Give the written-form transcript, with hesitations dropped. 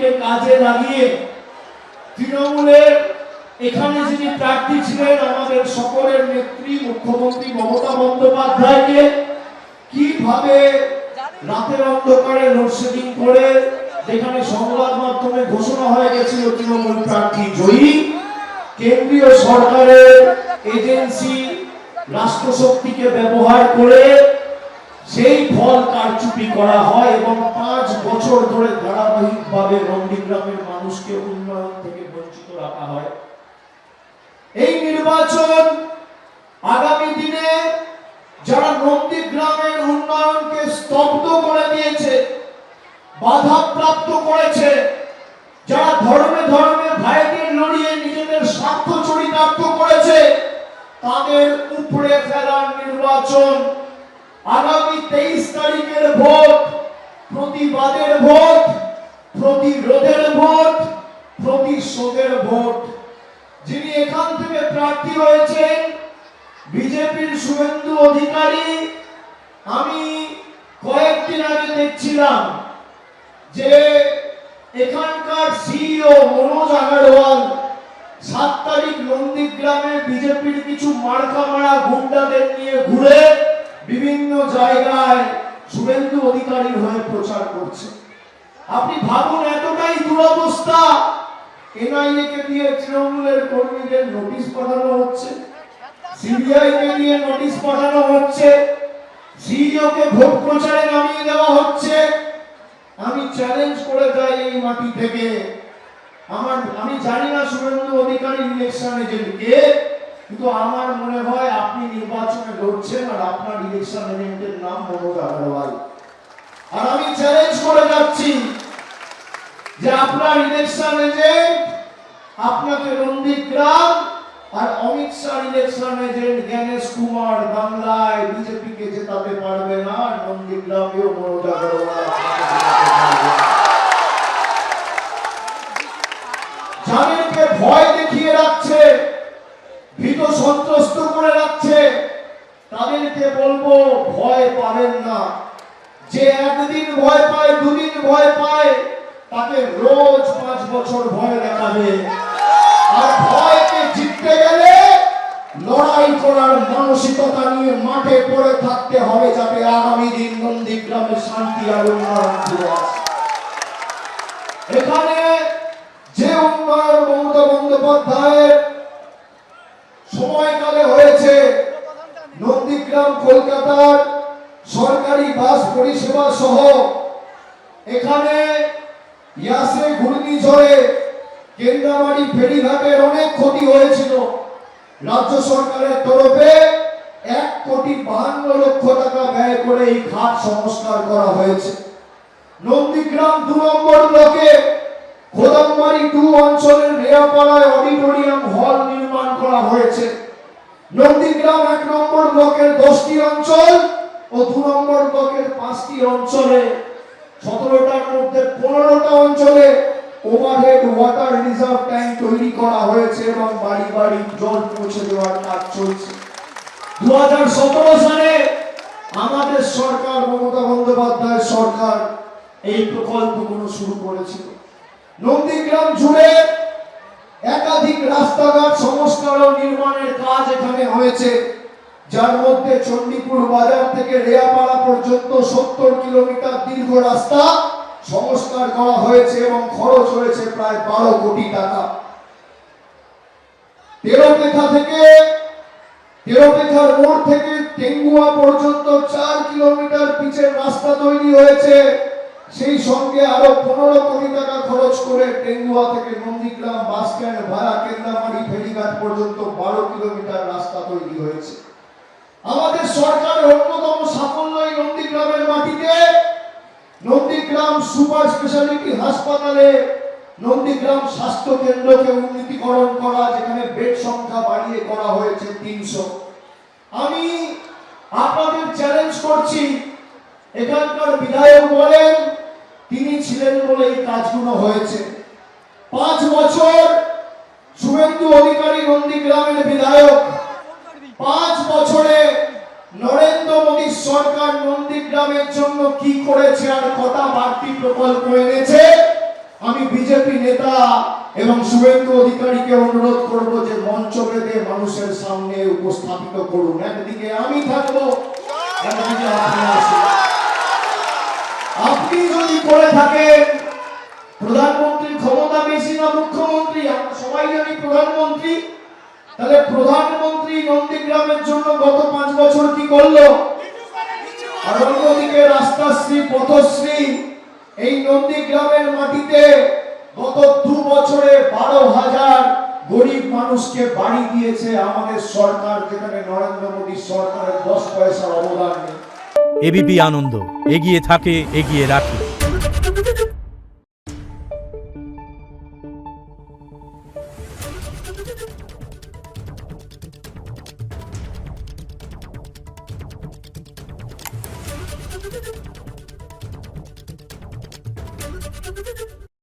শক্তিকে কাজে লাগিয়ে তৃণমূলের এখানে যিনি প্রার্থী ছিলেন আমাদের সকলের নেত্রী মুখ্যমন্ত্রী মমতা বন্দ্যোপাধ্যায়কে কিভাবে রাতের অন্ধকারে লোডশেডিং করে, যেখানে সংবাদ মাধ্যমে ঘোষণা হয়ে গেছিল তৃণমূল প্রার্থী জয়ী, কেন্দ্রীয় সরকারের এজেন্সি রাষ্ট্রশক্তিকে ব্যবহার করে সেই ফল কারচুপি করা হয় এবং 5 বছর ধরে ধারাবাহিকভাবে নন্দীগ্রামের মানুষকে উন্নয়ন থেকে বঞ্চিত রাখা হয়। এই নির্বাচন আগামী দিনে যারা নন্দীগ্রামের উন্নয়নকে স্তব্ধ করে দিয়েছে, বাধাপ্রাপ্ত করেছে, যারা ধর্মে ধর্মে ভাইদের লড়িয়ে নিজেদের স্বার্থ চরিতার্থ করেছে, তাদের উপড়ে ফেলার নির্বাচন। আগামী 23 তারিখের ভোট প্রতিবাদের ভোট, প্রতিরোধের ভোট, প্রতিশোধের ভোট। যিনি এখান থেকে প্রার্থী হয়েছেন বিজেপির শুভেন্দু অধিকারী, আমি কয়েকদিন আগে দেখছিলাম যে এখানকার সিইও মনোজ আগরওয়াল 7 তারিখ নন্দীগ্রামে বিজেপির কিছু মার্কা মারা গুন্ডাদের নিয়ে ঘুরে বিভিন্ন জায়গায় শুভেন্দু অধিকারীর হয়ে প্রচার করছে। আপনি ভাবুন, এতটাই দুরবস্থা। এনআইএ কে দিয়ে তৃণমূলের কর্মীদের নোটিশ পাঠানো হচ্ছে, সিবিআই কে দিয়ে নোটিশ পাঠানো হচ্ছে, সিইও কে ভোট প্রচারে নামিয়ে দেওয়া হচ্ছে। আমি চ্যালেঞ্জ করে যাই এই মাটি থেকে, আমি জানি না শুভেন্দু অধিকারী ইলেকশন এজেন্ট কে, কিন্তু আমার মনে হয় আপনি নির্বাচনে লড়ছেন আর আপনার ইলেকশন এজেন্টের নাম মনোজ আগরওয়াল। আর আমি চ্যালেঞ্জ করে যাচ্ছি যে আপনার ইলেকশন এজেন্ট আপনাকে নন্দীগ্রাম আর অমিত শাহ ইলেকশন এজেন্ট জ্ঞানেশ কুমার বাংলায় বিজেপি কে জেতাতে পারবে না, নন্দীগ্রামেও মনোজ আগরওয়াল যাদেরকে ভয় দেখিয়ে রাখছে, ভীত সন্ত্রস্ত করে রাখছে, তাদেরকে বলবো ভয় পাবেন না। যে একদিন ভয় পায়, দুদিন ভয় পায়, তাকে রোজ 5 বছর ভয় দেখাবে। আর ভয়কে জিততে গেলে লড়াই করার মানসিকতা নিয়ে মাঠে পড়ে থাকতে হবে, যাতে আগামী দিন নন্দীগ্রামে শান্তি আর উন্নয়ন ফিরে আসে। এখানে যে উন্নয়ন মমতা বন্দ্যোপাধ্যায়ের সময়কালে হয়েছে, নন্দীগ্রাম কলকাতার সরকারি বাস পরিষেবা সহ এখানে ইয়াসে ঘূর্ণিঝড়ে কেন্দ্রামারি ফেরিঘাটের অনেক ক্ষতি হয়েছিল। রাজ্য সরকারের তরফে 1,52,00,000 টাকা ব্যয় করে এই ঘাট সংস্কার করা হয়েছে। নন্দীগ্রাম 2 নম্বর ব্লকে খোদামবাড়ি 2 অঞ্চলের রেয়াপাড়ায় অডিটোরিয়াম হল নির্মাণ করা হয়েছে। নন্দীগ্রাম 1 নম্বর ব্লকের 10টি অঞ্চল ও 2 নম্বর ব্লকের 5টি অঞ্চলে 17টার মধ্যে 15টা অঞ্চলে ওভারহেড ওয়াটার রিজার্ভ ট্যাঙ্ক তৈরি করা হয়েছে এবং বাড়ি বাড়ি জল পৌঁছে দেওয়ার কাজ চলছে। 2017 সালে আমাদের সরকার, মমতা বন্দ্যোপাধ্যায়ের সরকার, এই প্রকল্পগুলো শুরু করেছিল। নন্দীগ্রাম জুড়ে একাধিক রাস্তাঘাট সংস্কার ও নির্মাণের কাজ এখানে হয়েছে, যার মধ্যে চণ্ডীপুর বাজার থেকে রেয়াপাড়া পর্যন্ত 70 কিলোমিটার দীর্ঘ রাস্তা সংস্কার করা হয়েছে এবং খরচ হয়েছে প্রায় 12 কোটি টাকা। তেরোপেখার মোড় থেকে টেঙ্গুয়া পর্যন্ত 4 কিলোমিটার পিচের রাস্তা তৈরি হয়েছে। সেই সঙ্গে আরো 15 কোটি টাকা খরচ করে টেঙ্গুয়া থেকে নন্দীগ্রাম বাস স্ট্যান্ড ভায়া কেন্দ্রামারি ফেরিঘাট পর্যন্ত 12 কিলোমিটার রাস্তা তৈরি হয়েছে। আমাদের সরকারের অন্যতম সাফল্য এই নন্দীগ্রামের মাটিতে নন্দীগ্রাম সুপার স্পেশালিটি হাসপাতালে নন্দীগ্রাম স্বাস্থ্য কেন্দ্রকে উন্নীতকরণ করা, যেখানে বেড সংখ্যা বাড়িয়ে করা হয়েছে 300। আমি আপনাদের চ্যালেঞ্জ করছি, এখানকার বিধায়ক বলেন তিনি ছিলেন বলে এই কাজগুলো হয়েছে। 5 বছর শুভেন্দু অধিকারী নন্দীগ্রামের বিধায়ক, 5 বছরে নরেন্দ্র মোদীর সরকার নন্দীগ্রামের জন্য কি করেছে আর কটা বাড়তি প্রকল্প এনেছে আমি বিজেপি নেতা এবং শুভেন্দু অধিকারীকে অনুরোধ করব যে মঞ্চ বেঁধে মানুষের সামনে উপস্থাপিত করুন। একদিকে আমি থাকবো, একদিকে আপনি আসুন। আপনি যদি করে থাকেন প্রধানমন্ত্রীর ক্ষমতা বেশি না মুখ্যমন্ত্রী, আমরা সবাই জানি প্রধানমন্ত্রী, তাহলে প্রধানমন্ত্রী নন্দীগ্রামের জন্য গত 5 বছর কি করলো? আর অন্যদিকে রাস্তাশ্রী পথশ্রী এই নন্দীগ্রামের মাটিতে গত 2 বছরে 12,000 গরিব মানুষকে বাড়ি দিয়েছে আমাদের সরকার, যেখানে নরেন্দ্র মোদী সরকারের 10 পয়সার অবদান নেই। এবিপি আনন্দ, এগিয়ে থাকে, এগিয়ে রাখে।